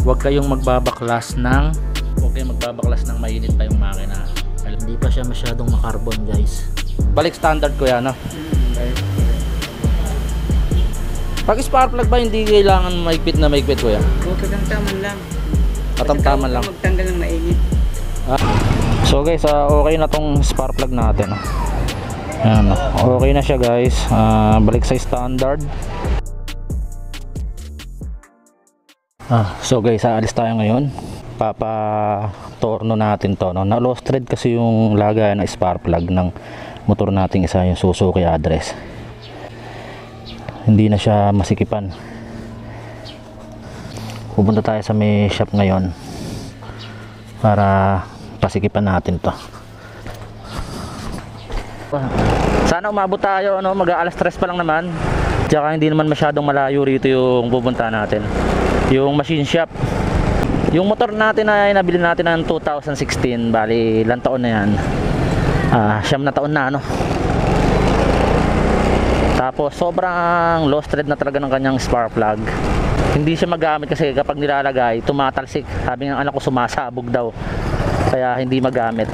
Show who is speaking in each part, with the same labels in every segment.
Speaker 1: huwag kayong magbabaklas ng mainit pa yung makina.
Speaker 2: Hindi pa siya masyadong makarbon guys.
Speaker 1: Balik standard ko yan, no? Pag spark plug ba hindi kailangan maigpit na maigpit ko yan?
Speaker 3: Katamtaman lang.
Speaker 1: Katamtaman lang.
Speaker 3: Magtanggal ng mainit.
Speaker 1: So guys, okay na tong spark plug natin. Ayan, okay na siya guys. Balik sa standard. So guys, aalis tayo ngayon. Papa-torno natin to, no? Na lost thread kasi yung lagayan ng spark plug ng motor nating isa, yung Suzuki Address. Hindi na siya masikipan. Pupunta tayo sa may shop ngayon para pasikipan natin to. Sana umabot tayo, ano, mag-aalas 3 pa lang naman. Tsaka hindi naman masyadong malayo rito yung pupunta natin, yung machine shop. Yung motor natin ay nabili natin ng 2016, bali ilang taon na yan, 9 na taon na, ano. Tapos sobrang lost thread na talaga ng kanyang spark plug. Hindi siya magamit kasi kapag nilalagay tumatalsik. Sabi ng anak ko sumasabog daw, kaya hindi magamit.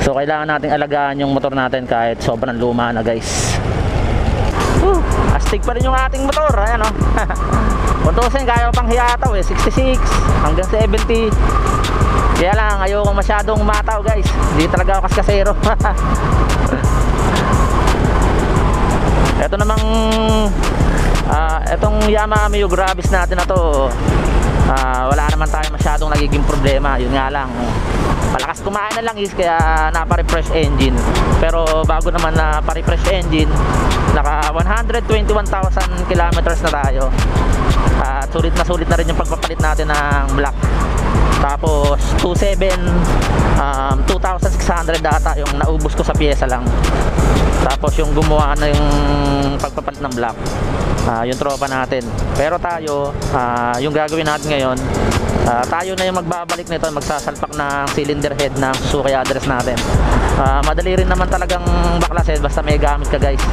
Speaker 1: So kailangan nating alagaan yung motor natin kahit sobrang luma na guys. Astig pa rin yung ating motor, ayan o. Kung tusin kaya pang hiyataw 66 hanggang 70. Kaya lang ayoko masyadong mataw guys, hindi talaga ako kaskasero. Ito namang etong Yamaha Mio Gravis natin na to, wala naman tayo masyadong nagiging problema. Yun nga lang, malakas kumain na lang is kaya napa-refresh engine. Pero bago naman na pa-refresh engine, naka 121,000 kilometers na tayo. At sulit na rin yung pagpapalit natin ng black. Tapos 2,600 data yung naubos ko sa pyesa lang. Tapos yung gumawa na yung pagpapalit ng black, yung tropa natin. Pero tayo, yung gagawin natin ngayon, tayo na yung magbabalik nito, magsasalpak ng cylinder head ng Suzuki Address natin. Madali rin naman talagang baklasin basta may gamit ka guys.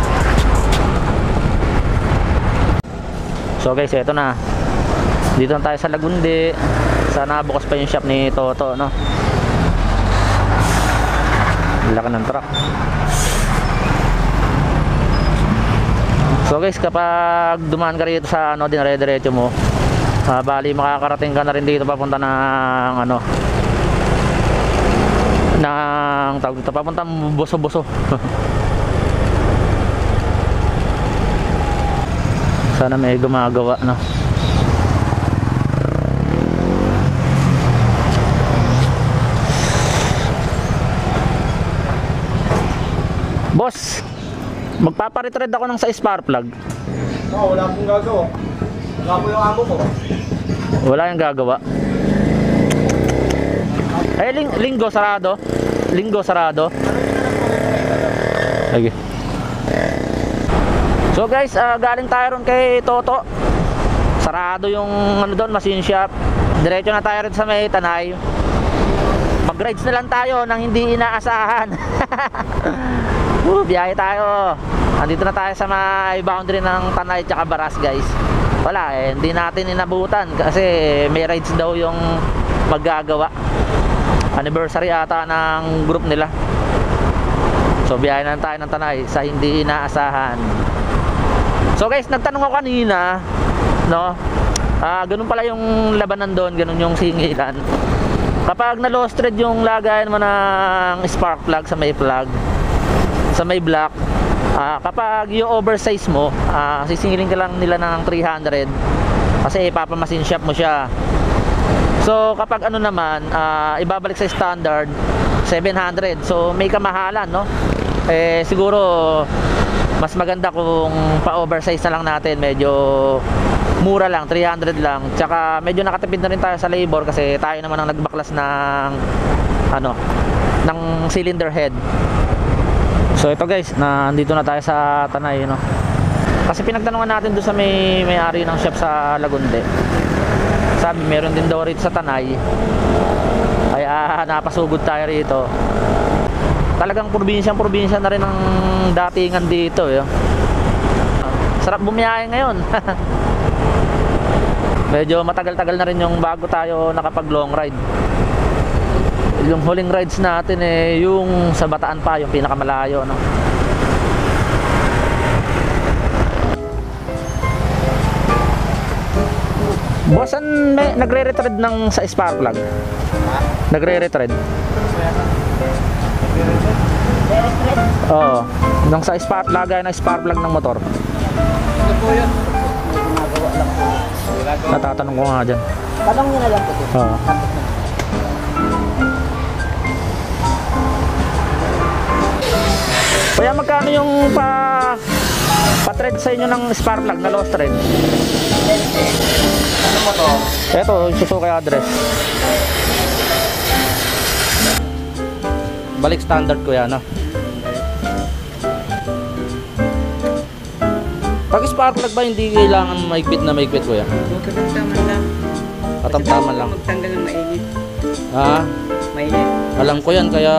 Speaker 1: So guys, eto na. Dito na tayo sa Lagundi. Sana bukas pa yung shop ni Toto, no? Laki ng truck. So guys, kapag dumaan ka rito sa ano, dinare-diretso mo, bali makakarating ka na rin dito papunta ng ano, ng tawag dito, papunta Boso-Boso. Sana may gumagawa, no? Boss, magpaparetread ako ng sa spark plug.
Speaker 4: Wala akong gagawa. Wala po yung amo ko.
Speaker 1: Wala yung gagawa. Eh, linggo sarado. Linggo sarado. Okay. So guys, galing tayo ron kay Toto. Sarado yung ano doon, machine shop. Diretso na tayo rin sa may Tanay. Mag-rides na lang tayo nang hindi inaasahan. Biyahe tayo. Andito na tayo sa may boundary ng Tanay tsaka Baras guys. Wala hindi natin inabutan kasi may rides daw yung maggagawa. Anniversary ata ng group nila. So biyahe na tayo ng Tanay sa hindi inaasahan. So guys, nagtanong ako kanina, no? Ganun pala yung labanan doon, ganun yung singilan. Kapag na lost thread yung lagayan mo ng spark plug sa may plug, sa may block, kapag yung oversize mo, sisingilin ka lang nila ng 300 kasi ipapamasin shop mo siya. So kapag ano naman, ibabalik sa standard 700. So may kamahalan, no? Siguro mas maganda kung pa-oversize na lang natin, medyo mura lang, 300 lang. Tsaka medyo nakatipid na rin tayo sa labor kasi tayo naman ang nagbaklas ng ano, ng cylinder head. So ito guys, nandito na tayo sa Tanay, no? Kasi pinagtanungan natin doon sa may-ari ng shop sa Lagundi. Sabi meron din daw rito sa Tanay. Ay napasugod tayo rito. Talagang probinsya na rin ang datingan dito, eh. Sarap bumiyahe ngayon. Medyo matagal-tagal na rin yung bago tayo nakapag long ride. Yung huling rides natin yung sa Bataan pa, yung pinakamalayo, no. Bossan may nagre-retread ng sa spark plug. Nagre-retread. Oo, nang sa spark lagay na spark plug ng motor.
Speaker 3: Ano po yun? Ginagawa lang po.
Speaker 1: Natatanong ko nga dyan.
Speaker 3: Tanong nyo na lang po.
Speaker 1: Oo. Kaya magkano yung pa-thread sa inyo ng spark plug na lost thread?
Speaker 4: Ano mo to?
Speaker 1: Ito, yung Suzuki address. Balik standard ko yan, no? Pag spark plug ba hindi kailangan maigpit na maigpit ko yan?
Speaker 3: Katamtaman lang.
Speaker 1: Katamtaman lang.
Speaker 3: Magtanggal ng mainit.
Speaker 1: Ha?
Speaker 3: Mainit.
Speaker 1: Alam ko yan, kaya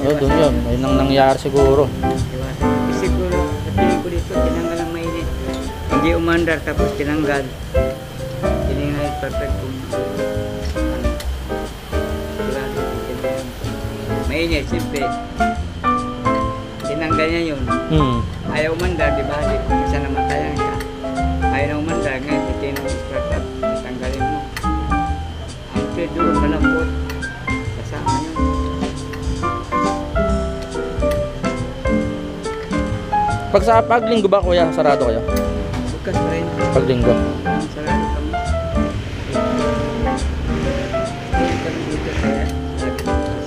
Speaker 1: doon yun. May nang nangyari siguro.
Speaker 3: Diba? Kasi siguro, sa tingin ko dito, tinanggal ng mainit. Hindi umandar, tapos tinanggal. Tinanggal perfect kung ano. Sigurado, tinanggal. Mainit, siyempre. Tinanggal niya yun. Ayaw umandar, di ba? Isa naman kaya siya. Ayaw na umandar, ngayon titinong isprapat, tanggalin mo. Ang doon, malambot. Kasama yun.
Speaker 1: Pag sa paglinggo ba kuya, sarado kayo?
Speaker 3: Bukas pa rin.
Speaker 1: Paglinggo.
Speaker 3: Sarado kami. Hindi kami dito kaya lagi bukas.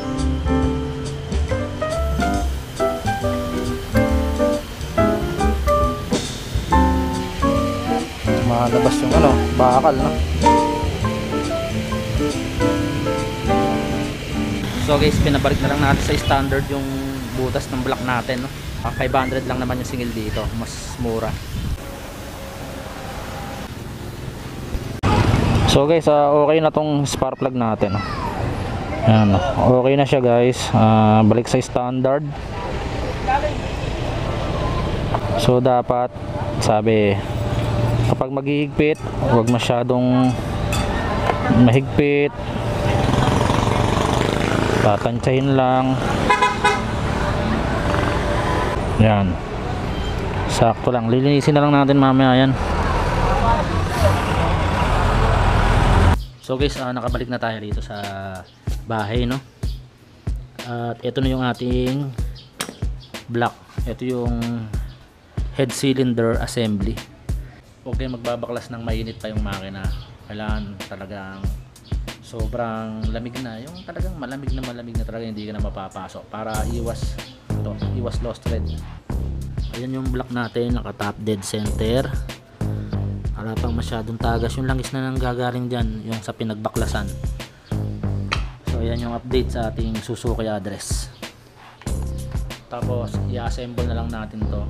Speaker 1: Malabas yung ano, bakal, no? So guys, pinabalik na lang natin sa standard yung butas ng block natin, no? 500 lang naman yung singil dito, mas mura. So guys, okay na tong spark plug natin, no? Ayan, no? Okay na siya guys. Balik sa standard. So dapat, sabi, kapag maghihigpit, huwag masyadong mahigpit, tatantsahin lang. Yan, sakto lang, lilinisin na lang natin mamaya yan. So guys, nakabalik na tayo dito sa bahay, no? At ito na yung ating block. Ito yung head cylinder assembly. Okay, magbabaklas ng mainit pa yung makina. Kailangan talagang sobrang lamig na, yung talagang malamig na talaga, hindi ka na mapapasok para iwas lost thread. Ayan yung block natin, naka top dead center. Wala pang masyadong tagas, yung langis na nang gagaling dyan, yung sa pinagbaklasan. So ayan yung update sa ating Suzuki address. Tapos i-assemble na lang natin to.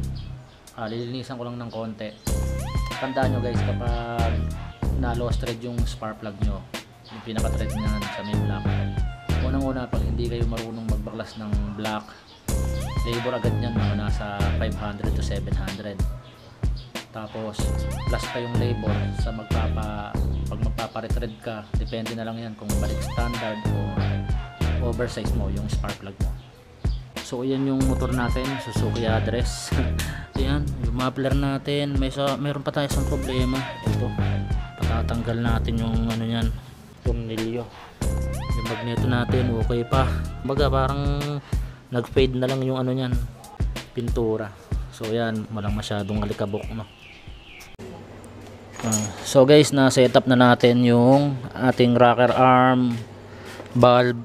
Speaker 1: Lilinisan ko lang ng konti. Tandaan nyo guys, kapag na lost thread yung spark plug nyo, yung pinaka thread nyan sa main block, unang-una, pag hindi kayo marunong magbaklas ng block, labor agad nyan, mga nasa 500 to 700. Tapos plus pa yung labor sa pag magpapa-retread ka, depende na lang yan kung balik standard o oversize mo yung spark plug mo. So ayan yung motor natin, Suzuki address. Ayan, yung muffler natin, meron pa tayo isang problema. Ito, patatanggal natin yung ano yan, tornilyo. Yung magneto natin okay pa, baga parang nag-fade na lang yung ano yan, pintura. So ayan, walang masyadong alikabok, no? So guys, na setup na natin yung ating rocker arm, valve,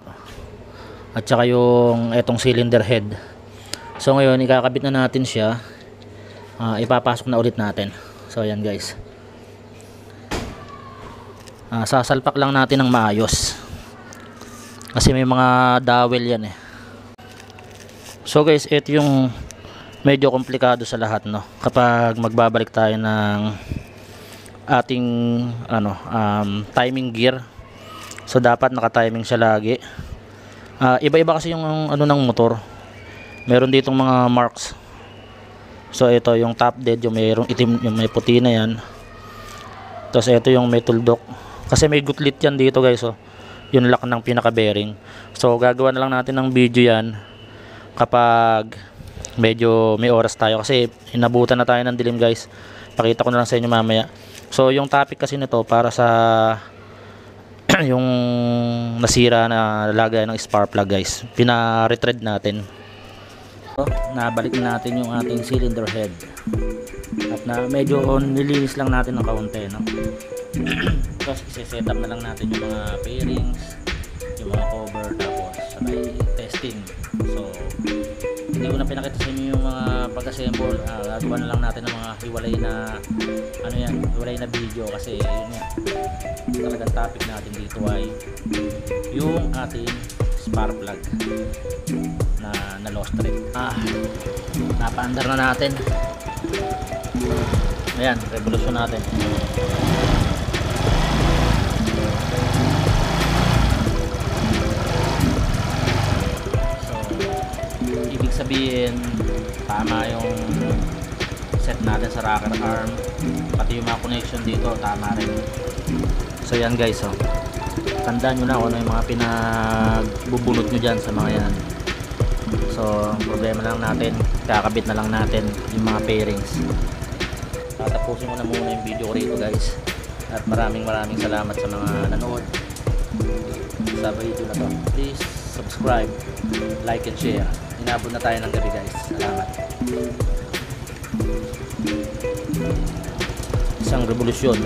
Speaker 1: at saka yung etong cylinder head. So ngayon, ikakabit na natin siya. Ipapasok na ulit natin. So ayan guys, sasalpak lang natin ng maayos kasi may mga dowel yan eh. So guys, ito yung medyo komplikado sa lahat, no? Kapag magbabalik tayo ng ating timing gear. So dapat naka-timing siya lagi. Iba-iba kasi yung ano ng motor. Meron ditong mga marks. So ito yung top dead, yung mayroong itim, yung may puti na yan.
Speaker 2: Tapos ito yung metal dock. Kasi may gutlit yan dito guys, oh. Yung lock ng pinaka bearing. So gagawa na lang natin ng video yan kapag medyo may oras tayo, kasi inabutan na tayo ng dilim guys. Pakita ko na lang sa inyo mamaya. So yung topic kasi nito para sa yung nasira na lagayan ng spark plug guys, pina-retread natin. So, nabalik na natin yung ating cylinder head at na medyo nilinis lang natin ng kaunti, no? Tapos i-set up na lang natin yung mga bearings, yung mga cover, tapos sabay testing. So hindi ko na pinakita sa inyo yung mga pag-assemble. Gagawa na lang natin ng mga hiwalay na hiwalay na video, kasi yun nga, talagang topic natin dito ay yung ating spark plug na lost trip. Napa-under na natin. Ayan, revolution natin. Ibig sabihin tama yung set natin sa rocker arm, pati yung mga connection dito tama rin. So yan guys, oh. Tandaan nyo na kung ano yung mga pinagbubunot nyo dyan sa mga yan. So ang problema lang natin, kakabit na lang natin yung mga pairings. Tatapusin ko na muna yung video ko rito guys, at maraming salamat sa mga nanood sa video na to. Please subscribe, like and share. Inabot na tayo ng gabi guys. Salamat. Isang revolusyon.